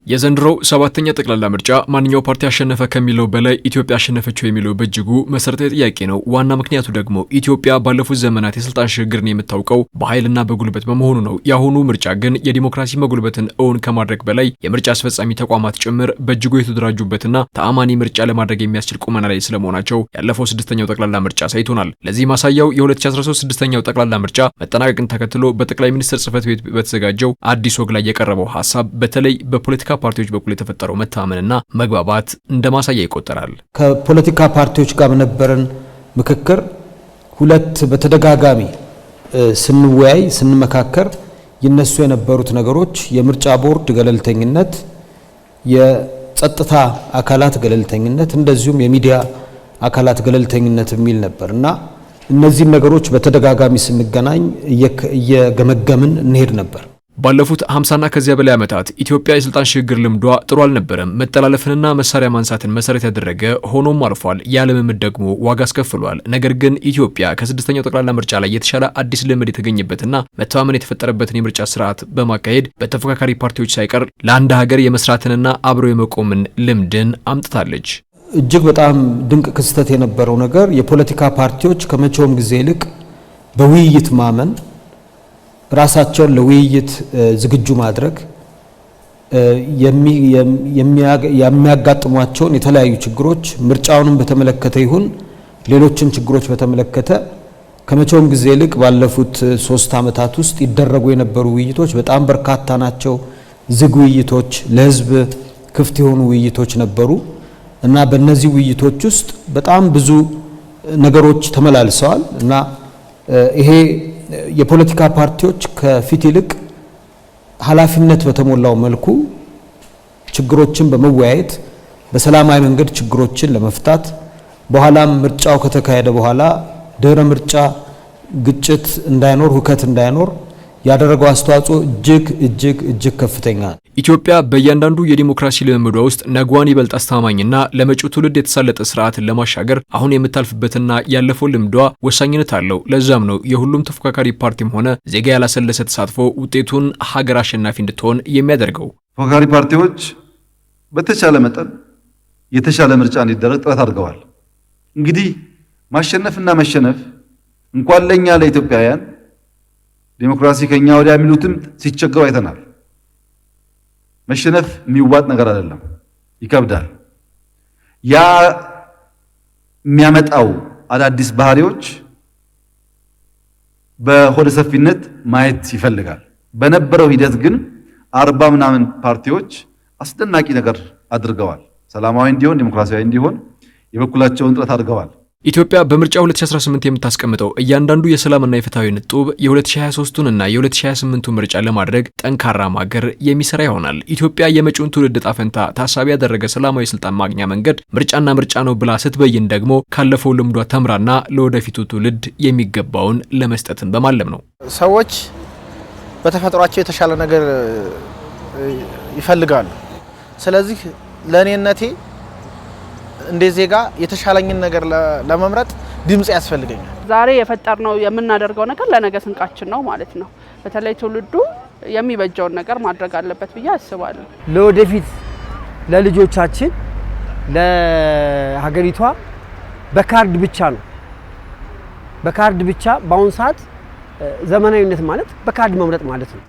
የዘንድሮው ሰባተኛ ጠቅላላ ምርጫ ማንኛው ፓርቲ አሸነፈ ከሚለው በላይ ኢትዮጵያ አሸነፈችው የሚለው በእጅጉ መሰረታዊ ጥያቄ ነው። ዋና ምክንያቱ ደግሞ ኢትዮጵያ ባለፉት ዘመናት የስልጣን ሽግግርን የምታውቀው በኃይልና በጉልበት በመሆኑ ነው። የአሁኑ ምርጫ ግን የዲሞክራሲ መጉልበትን እውን ከማድረግ በላይ የምርጫ አስፈጻሚ ተቋማት ጭምር በእጅጉ የተደራጁበትና ተአማኒ ምርጫ ለማድረግ የሚያስችል ቁመና ላይ ስለመሆናቸው ያለፈው ስድስተኛው ጠቅላላ ምርጫ ሳይቶናል። ለዚህ ማሳያው የ2013 ስድስተኛው ጠቅላላ ምርጫ መጠናቀቅን ተከትሎ በጠቅላይ ሚኒስትር ጽህፈት ቤት በተዘጋጀው አዲስ ወግ ላይ የቀረበው ሀሳብ በተለይ በፖለቲካ ፓርቲዎች በኩል የተፈጠረው መታመንና መግባባት እንደማሳያ ይቆጠራል። ከፖለቲካ ፓርቲዎች ጋር በነበረን ምክክር ሁለት በተደጋጋሚ ስንወያይ ስንመካከር ይነሱ የነበሩት ነገሮች የምርጫ ቦርድ ገለልተኝነት፣ የጸጥታ አካላት ገለልተኝነት እንደዚሁም የሚዲያ አካላት ገለልተኝነት የሚል ነበርና እነዚህ ነገሮች በተደጋጋሚ ስንገናኝ እየገመገምን እንሄድ ነበር። ባለፉት 50ና ከዚያ በላይ ዓመታት ኢትዮጵያ የስልጣን ሽግግር ልምዷ ጥሩ አልነበረም። መጠላለፍንና መሳሪያ ማንሳትን መሰረት ያደረገ ሆኖም አልፏል። ያለምምድ ደግሞ ዋጋ አስከፍሏል። ነገር ግን ኢትዮጵያ ከስድስተኛው ጠቅላላ ምርጫ ላይ የተሻለ አዲስ ልምድ የተገኘበትና መተማመን የተፈጠረበትን የምርጫ ስርዓት በማካሄድ በተፎካካሪ ፓርቲዎች ሳይቀር ለአንድ ሀገር የመስራትንና አብሮ የመቆምን ልምድን አምጥታለች። እጅግ በጣም ድንቅ ክስተት የነበረው ነገር የፖለቲካ ፓርቲዎች ከመቼውም ጊዜ ይልቅ በውይይት ማመን፣ ራሳቸውን ለውይይት ዝግጁ ማድረግ፣ የሚያጋጥሟቸውን የተለያዩ ችግሮች ምርጫውንም በተመለከተ ይሁን ሌሎችን ችግሮች በተመለከተ ከመቼውም ጊዜ ይልቅ ባለፉት 3 ዓመታት ውስጥ ይደረጉ የነበሩ ውይይቶች በጣም በርካታ ናቸው። ዝግ ውይይቶች፣ ለህዝብ ክፍት የሆኑ ውይይቶች ነበሩ እና በእነዚህ ውይይቶች ውስጥ በጣም ብዙ ነገሮች ተመላልሰዋል እና ይሄ የፖለቲካ ፓርቲዎች ከፊት ይልቅ ኃላፊነት በተሞላው መልኩ ችግሮችን በመወያየት በሰላማዊ መንገድ ችግሮችን ለመፍታት በኋላም ምርጫው ከተካሄደ በኋላ ድህረ ምርጫ ግጭት እንዳይኖር፣ ሁከት እንዳይኖር ያደረገው አስተዋጽኦ እጅግ ከፍተኛ ነው። ኢትዮጵያ በእያንዳንዱ የዲሞክራሲ ልምምዷ ውስጥ ነገዋን ይበልጥ አስተማማኝና ለመጪው ትውልድ የተሳለጠ ስርዓትን ለማሻገር አሁን የምታልፍበትና ያለፈው ልምዷ ወሳኝነት አለው። ለዛም ነው የሁሉም ተፎካካሪ ፓርቲም ሆነ ዜጋ ያላሰለሰ ተሳትፎ ውጤቱን ሀገር አሸናፊ እንድትሆን የሚያደርገው። ተፎካካሪ ፓርቲዎች በተቻለ መጠን የተሻለ ምርጫ እንዲደረግ ጥረት አድርገዋል። እንግዲህ ማሸነፍና መሸነፍ እንኳን ለኛ ለኢትዮጵያውያን ዲሞክራሲ ከኛ ወዲያ የሚሉትም ሲቸገሩ አይተናል። መሸነፍ የሚዋጥ ነገር አይደለም፣ ይከብዳል። ያ የሚያመጣው አዳዲስ ባህሪዎች በሆደ ሰፊነት ማየት ይፈልጋል። በነበረው ሂደት ግን 40 ምናምን ፓርቲዎች አስደናቂ ነገር አድርገዋል። ሰላማዊ እንዲሆን ዲሞክራሲያዊ እንዲሆን የበኩላቸውን ጥረት አድርገዋል። ኢትዮጵያ በምርጫ 2018 የምታስቀምጠው እያንዳንዱ የሰላምና የፍትሃዊነት ጡብ የ2023ቱንና የ2028ቱን ምርጫ ለማድረግ ጠንካራ ማገር የሚሰራ ይሆናል። ኢትዮጵያ የመጪውን ትውልድ ዕጣ ፈንታ ታሳቢ ያደረገ ሰላማዊ ስልጣን ማግኛ መንገድ ምርጫና ምርጫ ነው ብላ ስትበይን ደግሞ ካለፈው ልምዷ ተምራና ለወደፊቱ ትውልድ የሚገባውን ለመስጠትን በማለም ነው። ሰዎች በተፈጥሯቸው የተሻለ ነገር ይፈልጋሉ። ስለዚህ ለኔነቴ እንደ ዜጋ የተሻለኝን ነገር ለመምረጥ ድምጽ ያስፈልገኛል። ዛሬ የፈጠርነው የምናደርገው ነገር ለነገ ስንቃችን ነው ማለት ነው። በተለይ ትውልዱ የሚበጀውን ነገር ማድረግ አለበት ብዬ አስባለሁ። ለወደፊት ለልጆቻችን ለሀገሪቷ በካርድ ብቻ ነው። በካርድ ብቻ በአሁን ሰዓት ዘመናዊነት ማለት በካርድ መምረጥ ማለት ነው።